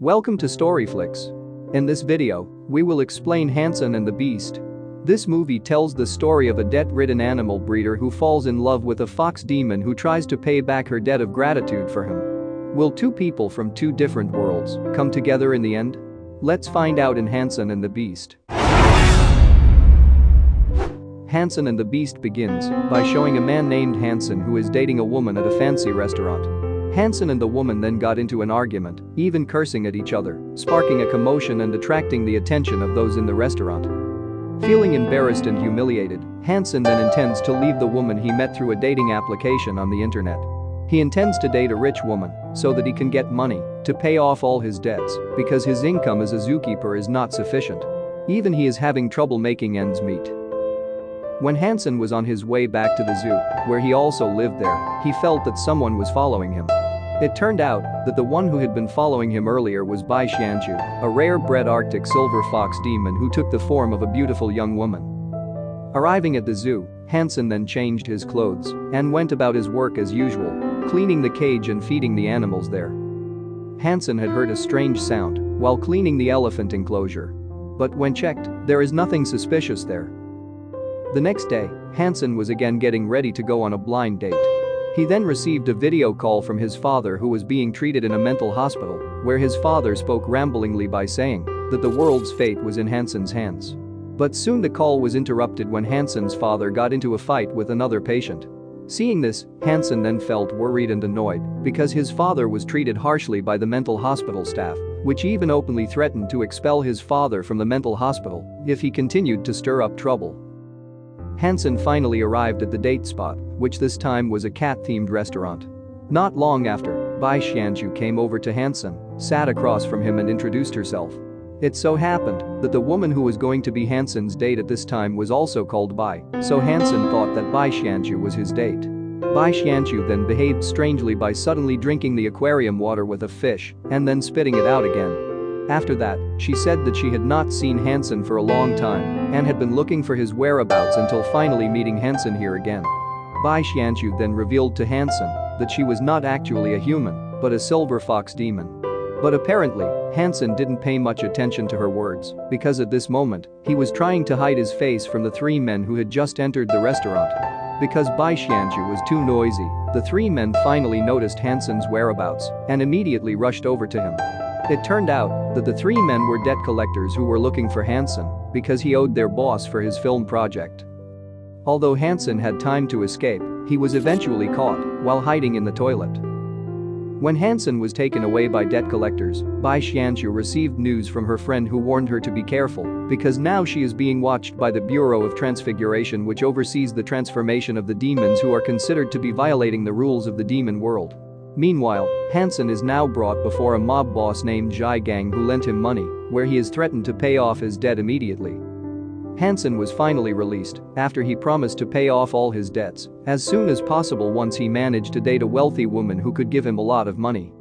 Welcome to Storyflix. In this video, we will explain Hanson and the Beast. This movie tells the story of a debt-ridden animal breeder who falls in love with a fox demon who tries to pay back her debt of gratitude for him. Will two people from two different worlds come together in the end? Let's find out in Hanson and the Beast. Hanson and the Beast begins by showing a man named Hanson who is dating a woman at a fancy restaurant. Hanson and the woman then got into an argument, even cursing at each other, sparking a commotion and attracting the attention of those in the restaurant. Feeling embarrassed and humiliated, Hanson then intends to leave the woman he met through a dating application on the internet. He intends to date a rich woman so that he can get money to pay off all his debts because his income as a zookeeper is not sufficient. Even he is having trouble making ends meet. When Hanson was on his way back to the zoo, where he also lived there, he felt that someone was following him. It turned out that the one who had been following him earlier was Bai Xianju, a rare-bred Arctic silver fox demon who took the form of a beautiful young woman. Arriving at the zoo, Hanson then changed his clothes and went about his work as usual, cleaning the cage and feeding the animals there. Hanson had heard a strange sound while cleaning the elephant enclosure. But when checked, there is nothing suspicious there. The next day, Hanson was again getting ready to go on a blind date. He then received a video call from his father who was being treated in a mental hospital, where his father spoke ramblingly by saying that the world's fate was in Hanson's hands. But soon the call was interrupted when Hanson's father got into a fight with another patient. Seeing this, Hanson then felt worried and annoyed because his father was treated harshly by the mental hospital staff, which even openly threatened to expel his father from the mental hospital if he continued to stir up trouble. Hanson finally arrived at the date spot, which this time was a cat-themed restaurant. Not long after, Bai Xianju came over to Hanson, sat across from him and introduced herself. It so happened that the woman who was going to be Hanson's date at this time was also called Bai, so Hanson thought that Bai Xianju was his date. Bai Xianju then behaved strangely by suddenly drinking the aquarium water with a fish and then spitting it out again. After that, she said that she had not seen Hanson for a long time and had been looking for his whereabouts until finally meeting Hanson here again. Bai Xianju then revealed to Hanson that she was not actually a human, but a silver fox demon. But apparently, Hanson didn't pay much attention to her words because at this moment, he was trying to hide his face from the three men who had just entered the restaurant. Because Bai Xianju was too noisy, the three men finally noticed Hanson's whereabouts and immediately rushed over to him. It turned out that the three men were debt collectors who were looking for Hanson because he owed their boss for his film project. Although Hanson had time to escape, he was eventually caught while hiding in the toilet. When Hanson was taken away by debt collectors, Bai Xianju received news from her friend who warned her to be careful because now she is being watched by the Bureau of Transfiguration, which oversees the transformation of the demons who are considered to be violating the rules of the demon world. Meanwhile, Hanson is now brought before a mob boss named Zhai Gang who lent him money, where he is threatened to pay off his debt immediately. Hanson was finally released after he promised to pay off all his debts as soon as possible once he managed to date a wealthy woman who could give him a lot of money.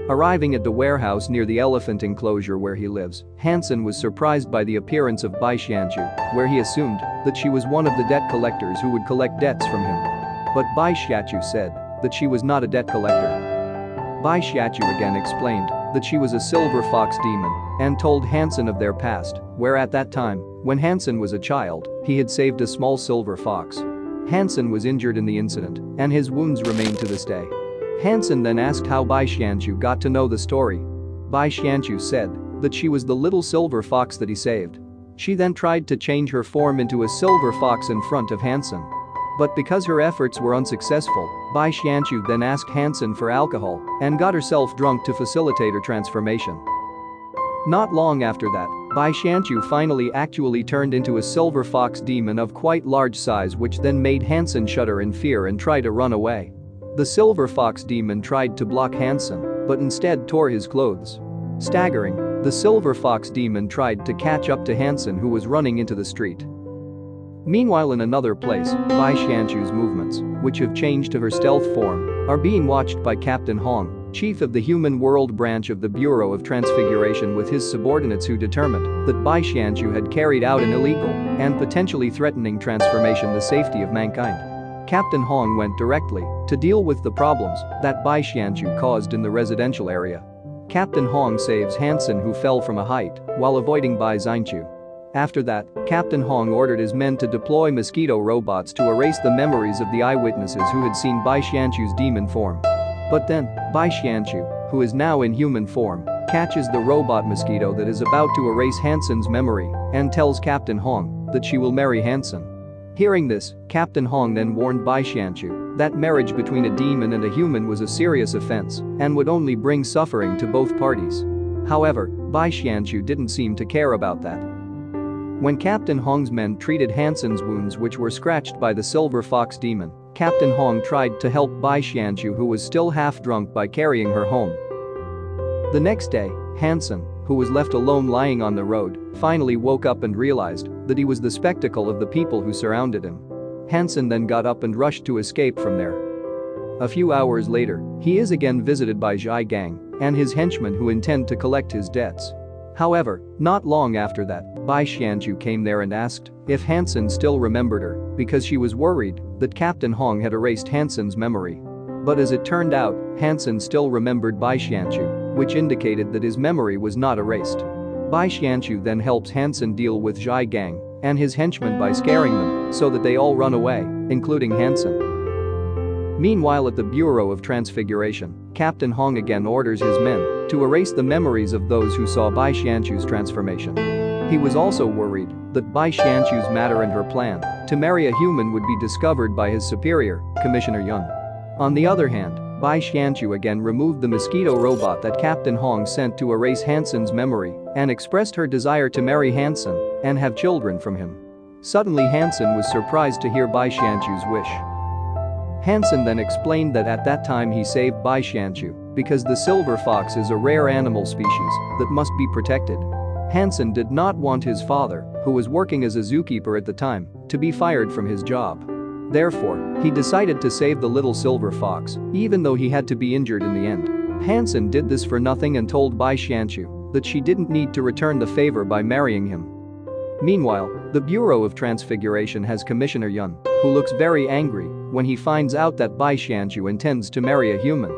Arriving at the warehouse near the elephant enclosure where he lives, Hanson was surprised by the appearance of Bai Xianju, where he assumed that she was one of the debt collectors who would collect debts from him. But Bai Xianju said that she was not a debt collector. Bai Xianju again explained that she was a silver fox demon and told Hanson of their past, where at that time, when Hanson was a child, he had saved a small silver fox. Hanson was injured in the incident and his wounds remain to this day. Hanson then asked how Bai Xianju got to know the story. Bai Xianju said that she was the little silver fox that he saved. She then tried to change her form into a silver fox in front of Hanson. But because her efforts were unsuccessful, Bai Xianju then asked Hanson for alcohol and got herself drunk to facilitate her transformation. Not long after that, Bai Xianju finally actually turned into a silver fox demon of quite large size, which then made Hanson shudder in fear and try to run away. The silver fox demon tried to block Hanson, but instead tore his clothes. Staggering, the silver fox demon tried to catch up to Hanson, who was running into the street. Meanwhile, in another place, Bai Xianju's movements, which have changed to her stealth form, are being watched by Captain Hong, chief of the Human World branch of the Bureau of Transfiguration, with his subordinates who determined that Bai Xianju had carried out an illegal and potentially threatening transformation the safety of mankind. Captain Hong went directly to deal with the problems that Bai Xianju caused in the residential area. Captain Hong saves Hanson, who fell from a height, while avoiding Bai Xianqiu. After that, Captain Hong ordered his men to deploy mosquito robots to erase the memories of the eyewitnesses who had seen Bai Xianqiu's demon form. But then, Bai Xianqiu, who is now in human form, catches the robot mosquito that is about to erase Hanson's memory and tells Captain Hong that she will marry Hanson. Hearing this, Captain Hong then warned Bai Xianqiu that marriage between a demon and a human was a serious offense and would only bring suffering to both parties. However, Bai Xianqiu didn't seem to care about that. When Captain Hong's men treated Hanson's wounds, which were scratched by the silver fox demon, Captain Hong tried to help Bai Xianqiu, who was still half drunk, by carrying her home. The next day, Hanson, who was left alone lying on the road, finally woke up and realized that he was the spectacle of the people who surrounded him. Hanson then got up and rushed to escape from there. A few hours later, he is again visited by Zhai Gang and his henchmen, who intend to collect his debts. However, not long after that, Bai Xianqiu came there and asked if Hanson still remembered her, because she was worried that Captain Hong had erased Hanson's memory. But as it turned out, Hanson still remembered Bai Xianqiu, which indicated that his memory was not erased. Bai Xianqiu then helps Hanson deal with Zhai Gang and his henchmen by scaring them so that they all run away, including Hanson. Meanwhile, at the Bureau of Transfiguration, Captain Hong again orders his men to erase the memories of those who saw Bai Xianqiu's transformation. He was also worried that Bai Xianqiu's matter and her plan to marry a human would be discovered by his superior, Commissioner Yun. On the other hand, Bai Xianqiu again removed the mosquito robot that Captain Hong sent to erase Hanson's memory and expressed her desire to marry Hanson and have children from him. Suddenly, Hanson was surprised to hear Bai Xianqiu's wish. Hanson then explained that at that time he saved Bai Xianqiu because the silver fox is a rare animal species that must be protected. Hanson did not want his father, who was working as a zookeeper at the time, to be fired from his job. Therefore, he decided to save the little silver fox, even though he had to be injured in the end. Hanson did this for nothing and told Bai Xianqiu that she didn't need to return the favor by marrying him. Meanwhile, the Bureau of Transfiguration has Commissioner Yun, who looks very angry when he finds out that Bai Xianqiu intends to marry a human.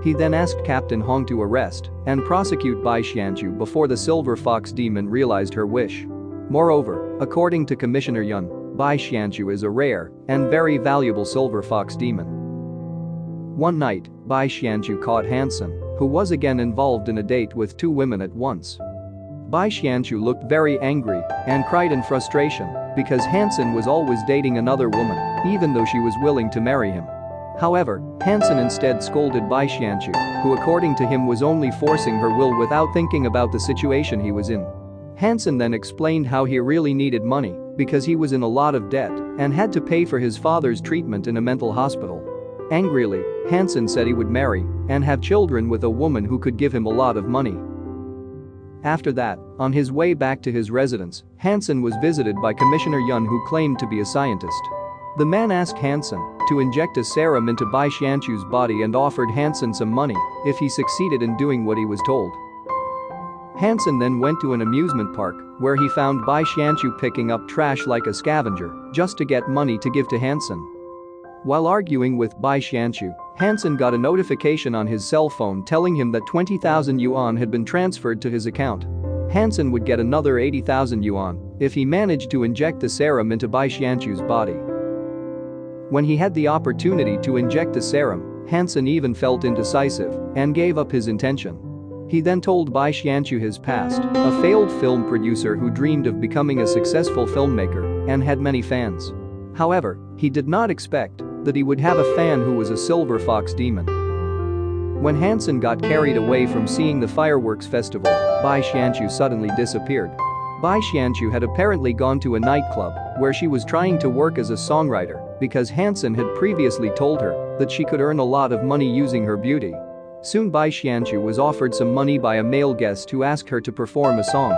He then asked Captain Hong to arrest and prosecute Bai Xianqiu before the silver fox demon realized her wish. Moreover, according to Commissioner Yun, Bai Xianqiu is a rare and very valuable silver fox demon. One night, Bai Xianqiu caught Hanson, who was again involved in a date with two women at once. Bai Xianqiu looked very angry and cried in frustration because Hanson was always dating another woman, even though she was willing to marry him. However, Hanson instead scolded Bai Xianqiu, who according to him was only forcing her will without thinking about the situation he was in. Hanson then explained how he really needed money because he was in a lot of debt and had to pay for his father's treatment in a mental hospital. Angrily, Hanson said he would marry and have children with a woman who could give him a lot of money. After that, on his way back to his residence, Hanson was visited by Commissioner Yun, who claimed to be a scientist. The man asked Hanson to inject a serum into Bai Xianqiu's body and offered Hanson some money if he succeeded in doing what he was told. Hanson then went to an amusement park where he found Bai Xianqiu picking up trash like a scavenger just to get money to give to Hanson. While arguing with Bai Xianqiu, Hanson got a notification on his cell phone telling him that 20,000 yuan had been transferred to his account. Hanson would get another 80,000 yuan if he managed to inject the serum into Bai Xianqiu's body. When he had the opportunity to inject the serum, Hanson even felt indecisive and gave up his intention. He then told Bai Xianqiu his past, a failed film producer who dreamed of becoming a successful filmmaker and had many fans. However, he did not expect that he would have a fan who was a silver fox demon. When Hanson got carried away from seeing the fireworks festival, Bai Xianqiu suddenly disappeared. Bai Xianqiu had apparently gone to a nightclub where she was trying to work as a songwriter because Hanson had previously told her that she could earn a lot of money using her beauty. Soon Bai Xianqiu was offered some money by a male guest who asked her to perform a song.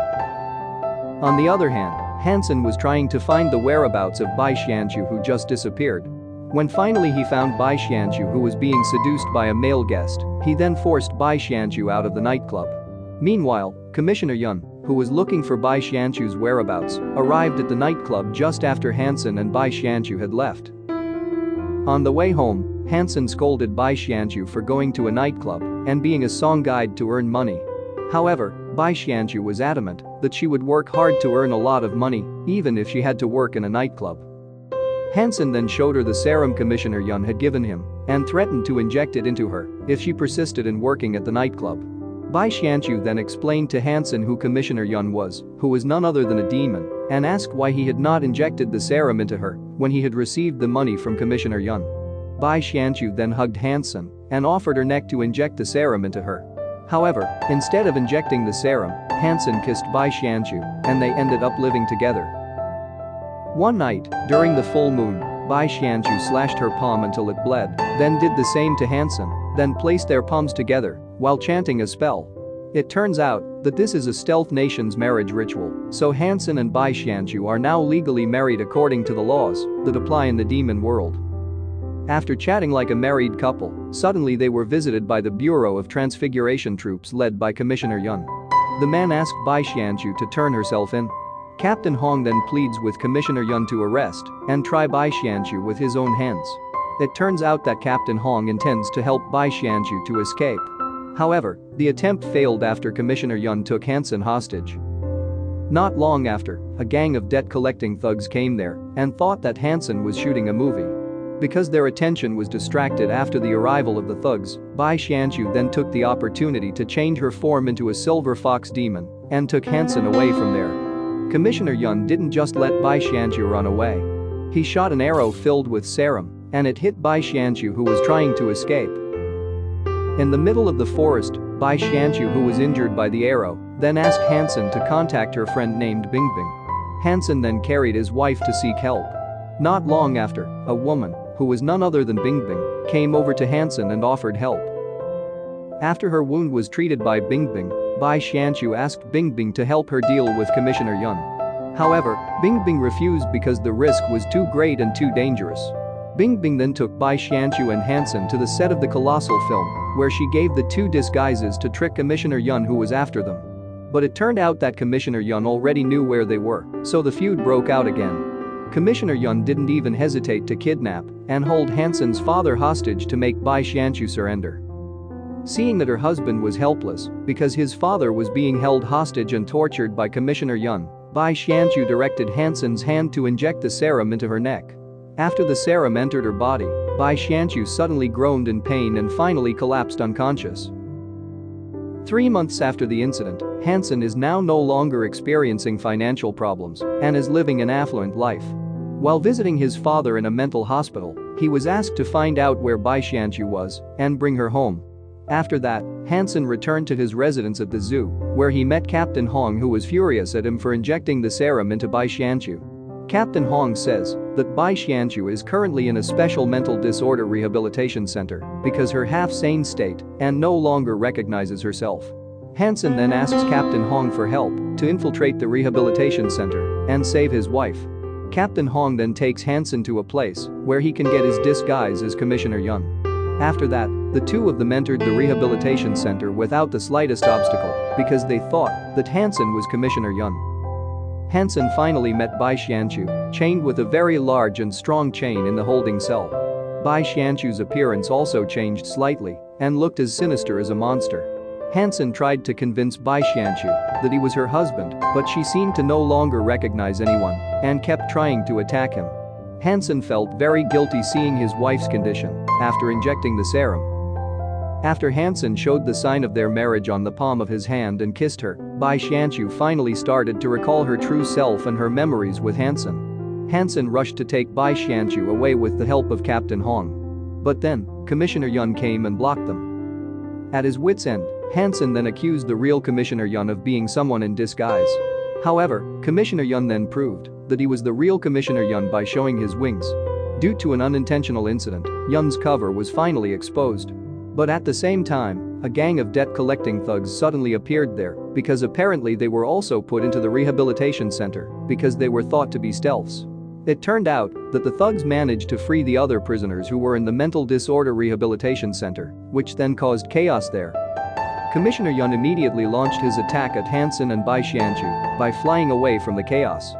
On the other hand, Hanson was trying to find the whereabouts of Bai Xianqiu, who just disappeared. When finally he found Bai Xianqiu, who was being seduced by a male guest, he then forced Bai Xianqiu out of the nightclub. Meanwhile, Commissioner Yun, who was looking for Bai Xianqiu's whereabouts, arrived at the nightclub just after Hanson and Bai Xianqiu had left. On the way home, Hanson scolded Bai Xianqiu for going to a nightclub and being a song guide to earn money. However, Bai Xianju was adamant that she would work hard to earn a lot of money, even if she had to work in a nightclub. Hanson then showed her the serum Commissioner Yun had given him and threatened to inject it into her if she persisted in working at the nightclub. Bai Xianju then explained to Hanson who Commissioner Yun was, who was none other than a demon, and asked why he had not injected the serum into her when he had received the money from Commissioner Yun. Bai Xianju then hugged Hanson and offered her neck to inject the serum into her. However, instead of injecting the serum, Hanson kissed Bai Xianju and they ended up living together. One night, during the full moon, Bai Xianju slashed her palm until it bled, then did the same to Hanson, then placed their palms together while chanting a spell. It turns out that this is a stealth nation's marriage ritual, so Hanson and Bai Xianju are now legally married according to the laws that apply in the demon world. After chatting like a married couple, suddenly they were visited by the Bureau of Transfiguration troops led by Commissioner Yun. The man asked Bai Xianju to turn herself in. Captain Hong then pleads with Commissioner Yun to arrest and try Bai Xianju with his own hands. It turns out that Captain Hong intends to help Bai Xianju to escape. However, the attempt failed after Commissioner Yun took Hanson hostage. Not long after, a gang of debt-collecting thugs came there and thought that Hanson was shooting a movie. Because their attention was distracted after the arrival of the thugs, Bai Xianju then took the opportunity to change her form into a silver fox demon and took Hanson away from there. Commissioner Yun didn't just let Bai Xianju run away. He shot an arrow filled with serum, and it hit Bai Xianju, who was trying to escape. In the middle of the forest, Bai Xianju, who was injured by the arrow, then asked Hanson to contact her friend named Bingbing. Hanson then carried his wife to seek help. Not long after, a woman, who was none other than Bingbing, came over to Hanson and offered help. After her wound was treated by Bingbing, Bai Xianju asked Bingbing to help her deal with Commissioner Yun. However, Bingbing refused because the risk was too great and too dangerous. Bingbing then took Bai Xianju and Hanson to the set of the colossal film, where she gave the two disguises to trick Commissioner Yun, who was after them. But it turned out that Commissioner Yun already knew where they were, so the feud broke out again. Commissioner Yun didn't even hesitate to kidnap and hold Hanson's father hostage to make Bai Xianju surrender. Seeing that her husband was helpless because his father was being held hostage and tortured by Commissioner Yun, Bai Xianju directed Hanson's hand to inject the serum into her neck. After the serum entered her body, Bai Xianju suddenly groaned in pain and finally collapsed unconscious. 3 months after the incident, Hanson is now no longer experiencing financial problems and is living an affluent life. While visiting his father in a mental hospital, he was asked to find out where Bai Xianju was and bring her home. After that, Hanson returned to his residence at the zoo, where he met Captain Hong, who was furious at him for injecting the serum into Bai Xianju. Captain Hong says that Bai Xianju is currently in a special mental disorder rehabilitation center because her half-sane state and no longer recognizes herself. Hanson then asks Captain Hong for help to infiltrate the rehabilitation center and save his wife. Captain Hong then takes Hanson to a place where he can get his disguise as Commissioner Yun. After that, the two of them entered the rehabilitation center without the slightest obstacle because they thought that Hanson was Commissioner Yun. Hanson finally met Bai Xianju, chained with a very large and strong chain in the holding cell. Bai Xianju's appearance also changed slightly and looked as sinister as a monster. Hanson tried to convince Bai Xianju that he was her husband, but she seemed to no longer recognize anyone and kept trying to attack him. Hanson felt very guilty seeing his wife's condition after injecting the serum. After Hanson showed the sign of their marriage on the palm of his hand and kissed her, Bai Xianju finally started to recall her true self and her memories with Hanson. Hanson rushed to take Bai Xianju away with the help of Captain Hong. But then, Commissioner Yun came and blocked them. At his wit's end, Hanson then accused the real Commissioner Yun of being someone in disguise. However, Commissioner Yun then proved that he was the real Commissioner Yun by showing his wings. Due to an unintentional incident, Yun's cover was finally exposed. But at the same time, a gang of debt-collecting thugs suddenly appeared there because apparently they were also put into the rehabilitation center because they were thought to be stealths. It turned out that the thugs managed to free the other prisoners who were in the mental disorder rehabilitation center, which then caused chaos there. Commissioner Yun immediately launched his attack at Hanson and Bai Xianju by flying away from the chaos.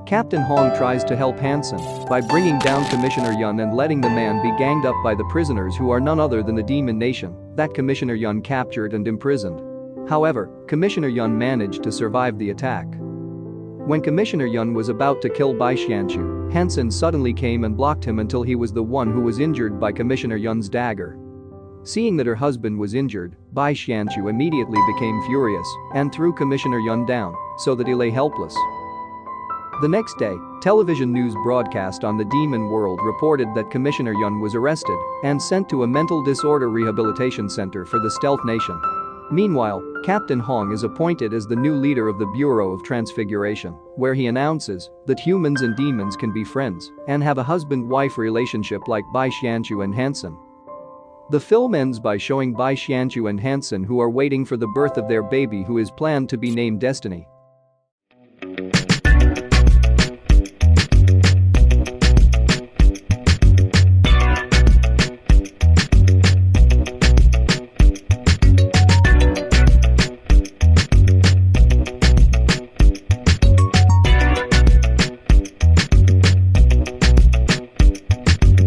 Captain Hong tries to help Hanson by bringing down Commissioner Yun and letting the man be ganged up by the prisoners who are none other than the Demon Nation that Commissioner Yun captured and imprisoned. However, Commissioner Yun managed to survive the attack. When Commissioner Yun was about to kill Bai Xianchu, Hanson suddenly came and blocked him until he was the one who was injured by Commissioner Yun's dagger. Seeing that her husband was injured, Bai Xianchu immediately became furious and threw Commissioner Yun down so that he lay helpless. The next day, television news broadcast on the Demon World reported that Commissioner Yun was arrested and sent to a mental disorder rehabilitation center for the Stealth Nation. Meanwhile, Captain Hong is appointed as the new leader of the Bureau of Transfiguration, where he announces that humans and demons can be friends and have a husband-wife relationship like Bai Xianchu and Hanson. The film ends by showing Bai Xianchu and Hanson who are waiting for the birth of their baby who is planned to be named Destiny.